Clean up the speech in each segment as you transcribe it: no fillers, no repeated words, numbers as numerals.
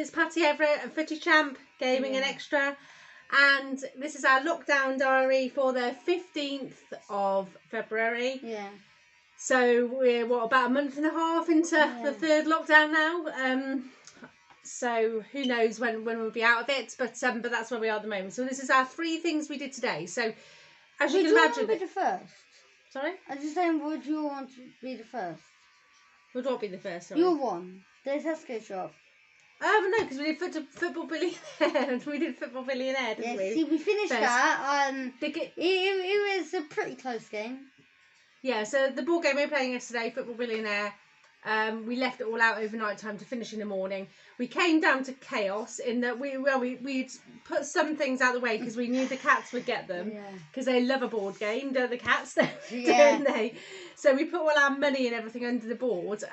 it's Patty Everett and Footy Champ Gaming and Extra, and this is our lockdown diary for the 15th of February. Yeah. So we're about a month and a half into the third lockdown now. So who knows when we'll be out of it, but that's where we are at the moment. So this is our 3 things we did today. So as you can imagine, be the first. Sorry? I'm just saying, would you want to be the first? Would what be the first? Sorry? Your one. The Tesco shop. No, because we did Football Billionaire. We did Football Billionaire, didn't we? See, we finished that. It was a pretty close game. Yeah, so the board game we were playing yesterday, Football Billionaire, we left it all out overnight time to finish in the morning. We came down to chaos in that we'd put some things out of the way because we knew the cats would get them because they love a board game, don't the cats? Don't they? So we put all our money and everything under the board.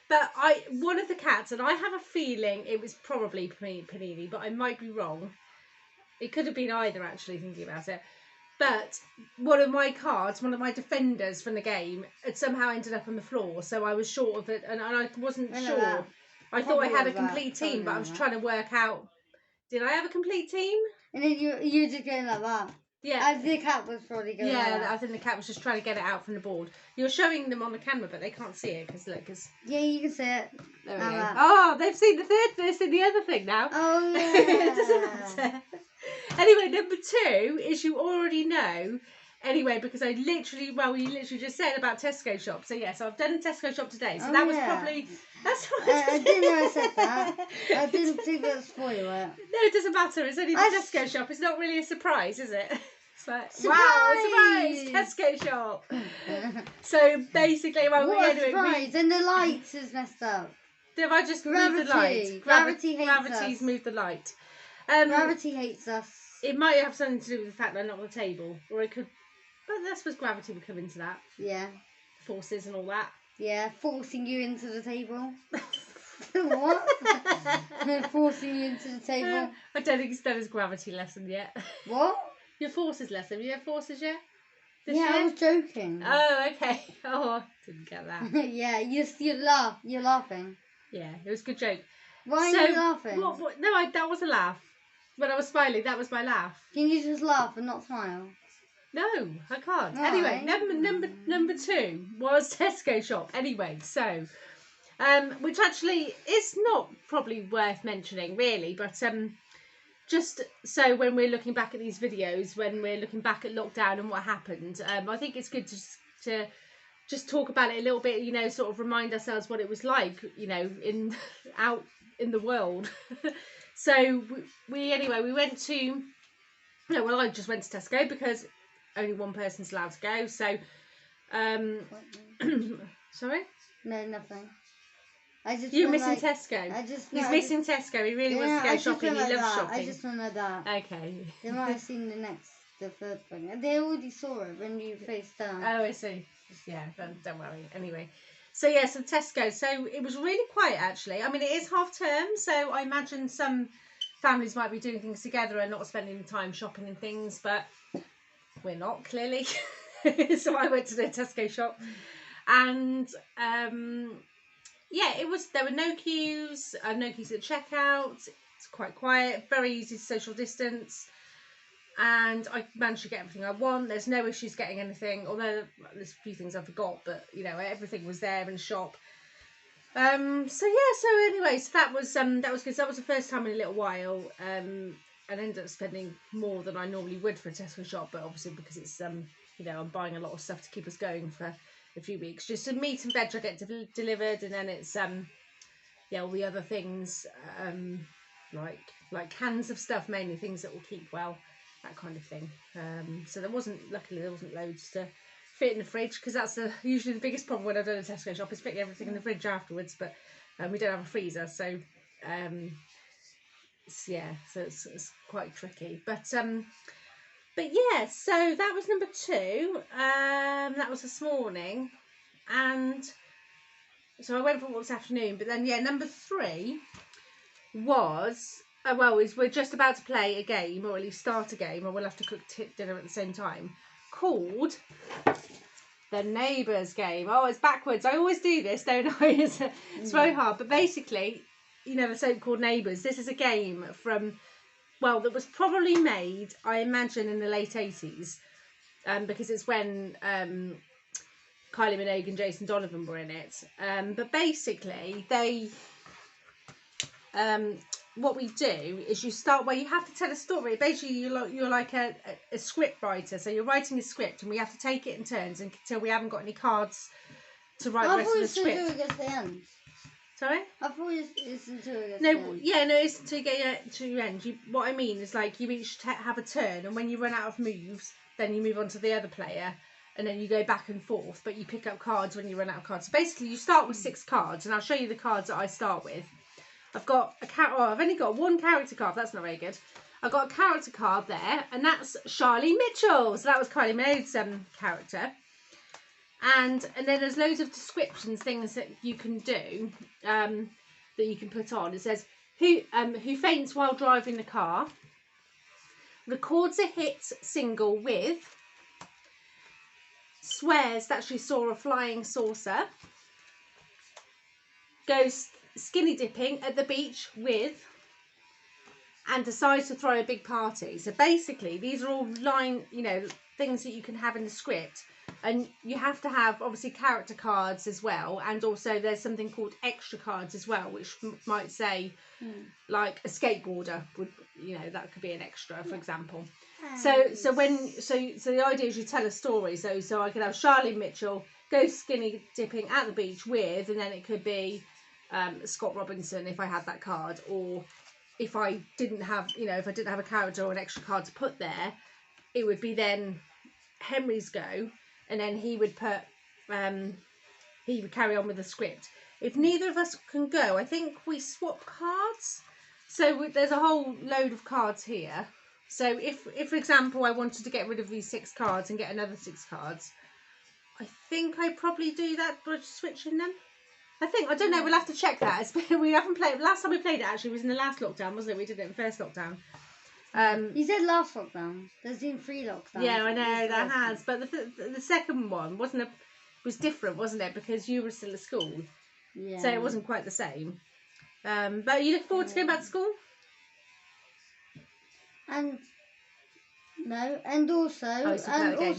But one of the cats, and I have a feeling it was probably Panini, but I might be wrong. It could have been either, actually, thinking about it. But one of my cards, one of my defenders from the game, had somehow ended up on the floor. So I was short of it, and I wasn't sure. I thought I had a complete team, but I was trying to work out, did I have a complete team? And then you just going like that. Yeah. I think the cat was probably going like that. I think the cat was just trying to get it out from the board. You're showing them on the camera, but they can't see it, because look. Yeah, you can see it. There we go. Oh, they've seen the third this and the other thing now. Oh, yeah. It doesn't matter. Anyway, number 2 is you already know. Anyway, because you literally just said about Tesco shop. So yes, I've done a Tesco shop today. So that was probably, that's what I didn't know I said that. I didn't think that would spoil it. No, it doesn't matter. It's only the Tesco shop. It's not really a surprise, is it? It's like, wow, surprise, Tesco shop. So basically, what a surprise. And the lights is messed up. Have I just moved the light? Gravity's moved the light. Gravity hates us. It might have something to do with the fact that I'm not on the table, or it could. But I suppose gravity would come into that. Yeah. Forces and all that. Yeah, forcing you into the table. What? Forcing you into the table. I don't think he's done his gravity lesson yet. What? Your forces lesson. You have forces yet? I was joking. Oh, okay. Oh, I didn't get that. Yeah, you're laughing. Yeah, it was a good joke. Why are you laughing? What? No, that was a laugh. When I was smiling, that was my laugh. Can you just laugh and not smile? No, I can't. All anyway, right. number 2 was Tesco shop. Anyway, so, which actually is not probably worth mentioning, really, but just so when we're looking back at these videos, when we're looking back at lockdown and what happened, I think it's good to just talk about it a little bit, sort of remind ourselves what it was like, out in the world. So we went to, I just went to Tesco because only one person's allowed to go. So, sorry? No, nothing. You're missing Tesco. He's missing Tesco. He really wants to go shopping. He loves shopping. I just don't know that. Okay. They might have seen the third thing. They already saw it when you faced down. Oh, I see. Yeah, don't worry. Anyway. So Tesco. So it was really quiet, actually. I mean, it is half term, so I imagine some families might be doing things together and not spending the time shopping and things, but we're not, clearly. So I went to the Tesco shop, and there were no queues. No queues at checkout. It's quite quiet. Very easy to social distance. And I managed to get everything I want. There's no issues getting anything, although there's a few things I forgot, but everything was there in the shop. So that was good. So that was the first time in a little while, and I ended up spending more than I normally would for a Tesco shop, but obviously because it's I'm buying a lot of stuff to keep us going for a few weeks. Just some meat and veg I get delivered, and then it's all the other things, like cans of stuff, mainly things that will keep well. That kind of thing. So luckily there wasn't loads to fit in the fridge, because that's usually the biggest problem when I've done a Tesco shop, is fitting everything in the fridge afterwards. But we don't have a freezer, so it's quite tricky. But so that was number 2. That was this morning, and so I went for walk this afternoon. But then number 3 was. We're just about to play a game, or at least start a game, or we'll have to cook dinner at the same time, called the Neighbours game. Oh, it's backwards. I always do this, don't I? It's very hard. But basically, you know, the soap called Neighbours. This is a game from, well, that was probably made, I imagine, in the late 80s, because it's when Kylie Minogue and Jason Donovan were in it. But basically, what we do is you start where you have to tell a story. Basically, you're like a script writer, so you're writing a script, and we have to take it in turns until we haven't got any cards to write the rest of the script. I thought it was until it gets to the end. Sorry? I thought it's until it gets to No, the end. yeah, no, it's until you get to the end. What I mean is, like, you each have a turn, and when you run out of moves, then you move on to the other player, and then you go back and forth, but you pick up cards when you run out of cards. So basically, you start with 6 cards, and I'll show you the cards that I start with. I've got I've only got 1 character card. That's not very good. I've got a character card there, and that's Charlie Mitchell. So that was Kylie Minogue's character. And then there's loads of descriptions, things that you can do, that you can put on. It says, who faints while driving the car, records a hit single with, swears that she saw a flying saucer, goes skinny dipping at the beach with, and decides to throw a big party. So basically, these are all things that you can have in the script, and you have to have obviously character cards as well, and also there's something called extra cards as well, which might say like a skateboarder would, that could be an extra, for example. So the idea is you tell a story. So I could have Charlie Mitchell go skinny dipping at the beach with, and then it could be Scott Robinson if I had that card, or if I didn't have a character or an extra card to put there, it would be then Henry's go, and then he would carry on with the script. If neither of us can go, I think we swap cards. So there's a whole load of cards here. So if for example I wanted to get rid of these 6 cards and get another 6 cards, I think I probably do that by switching them. I don't know, we'll have to check that. We haven't played, last time we played it actually was in the last lockdown, wasn't it? We did it in the first lockdown. You said last lockdown. There's been 3 lockdowns. Yeah, I know, there has. But the second one was different, wasn't it? Because you were still at school. Yeah. So it wasn't quite the same. But you look forward to going back to school? And also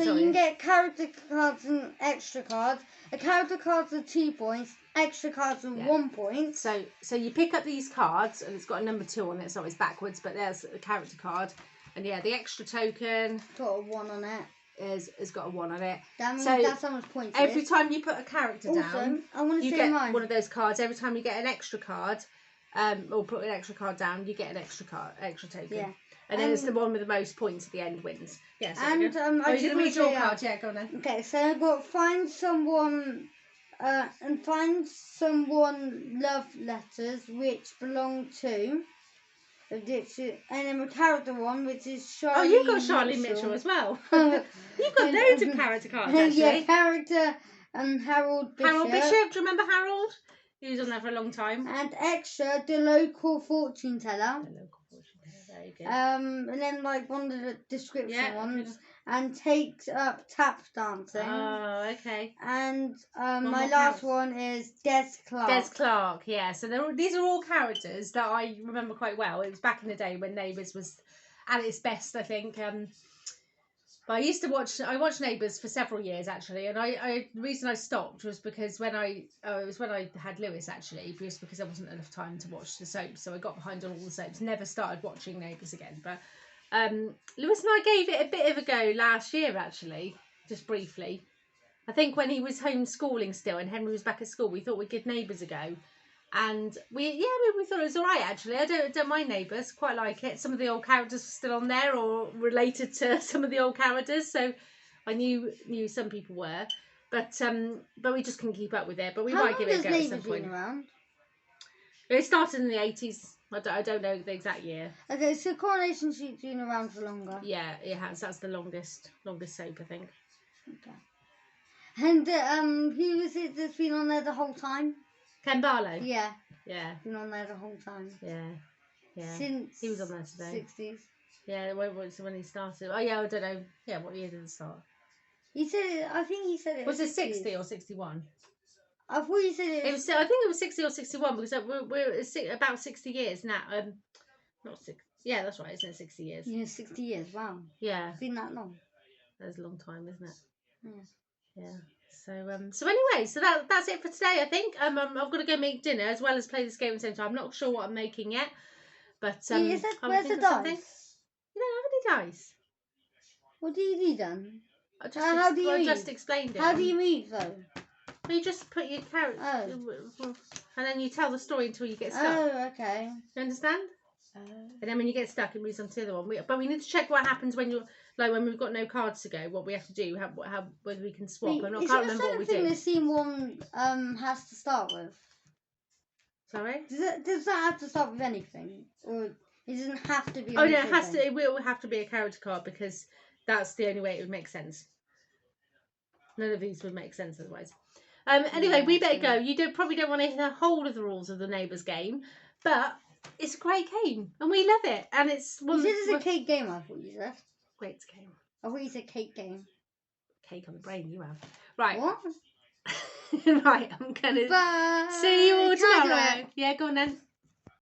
you can get character cards and extra cards. A character cards are 2 points, extra cards are 1 point. So you pick up these cards, and it's got a number 2 on it, so it's backwards, but there's a character card, and the extra token got a 1 on it. Has got a 1 on it. That means that's how much points. Every time you put a character down, I want to you say get mine. one of those cards. Every time you get an extra card, or put an extra card down, you get an extra token. Yeah. And then it's the one with the most points at the end wins. Yes. Yeah, and I just read your card. Yeah, go on then. Okay, so I've got find someone love letters which belong to. And then a character one, which is Charlie. Oh, you've got Charlie Mitchell as well. You've got loads of character cards, actually. Yeah, character and Harold Bishop. Harold Bishop, do you remember Harold? He was on there for a long time. And extra, the local fortune teller. The local fortune teller, very good. And then like one of the description ones. And takes up tap dancing. Oh, okay. And my last one is Des Clark. Des Clark, yeah. So these are all characters that I remember quite well. It was back in the day when Neighbours was at its best, I think. But I watched Neighbours for several years actually, and the reason I stopped was because when I had Lewis actually, just because there wasn't enough time to watch the soaps, so I got behind on all the soaps. Never started watching Neighbours again, but. Lewis and I gave it a bit of a go last year actually, just briefly. I think when he was homeschooling still and Henry was back at school, we thought we'd give Neighbours a go, and we thought it was alright actually. I don't mind Neighbours, quite like it. Some of the old characters were still on there or related to some of the old characters, so I knew some people were, but we just couldn't keep up with it. But we might give it a go at some point. Around? It started in the 80s. I don't know the exact year. Okay, so Coronation Street's been around for longer. Yeah, it has. That's the longest soap, I think. Okay. And who is it that's been on there the whole time? Ken Barlow. Yeah. Yeah. Been on there the whole time. Yeah. Yeah. Since he was on there today. 60s. Yeah, when he started. Oh yeah, I don't know. Yeah, what year did it start? I think he said it was it 60 or 61? I thought you said It was. I think it was 60 or 61 because we're about 60 years now. Not 6. Yeah, that's right. Isn't it 60 years? Yeah, 60 years. Wow. Yeah. It's been that long. That's a long time, isn't it? Yeah. Yeah. So anyway, so that's it for today. I think I've got to go make dinner as well as play this game at the same time. I'm not sure what I'm making yet, but Where's I'll the think of something. dice? You don't have any dice. What do you do then? I move? just explained it. How do you move though? Well, you just put your character, and then you tell the story until you get stuck. Oh, okay. You understand? And then when you get stuck, it moves on to the other one. But we need to check what happens when you're when we've got no cards to go. What we have to do, how whether we can swap. I can't remember what we do. The scene one has to start with. Sorry. Does that have to start with anything, or it doesn't have to be? Oh no, it has to. It will have to be a character card because that's the only way it would make sense. None of these would make sense otherwise. Anyway, we better go. You probably don't want to hear the whole of the rules of the Neighbours game, but it's a great game and we love it. And it's one. You said it's a cake game. I thought you said. Great game. I thought you said cake game. Cake on the brain, you have. Right. What? Right. I'm gonna see you all tomorrow. Yeah, go on then.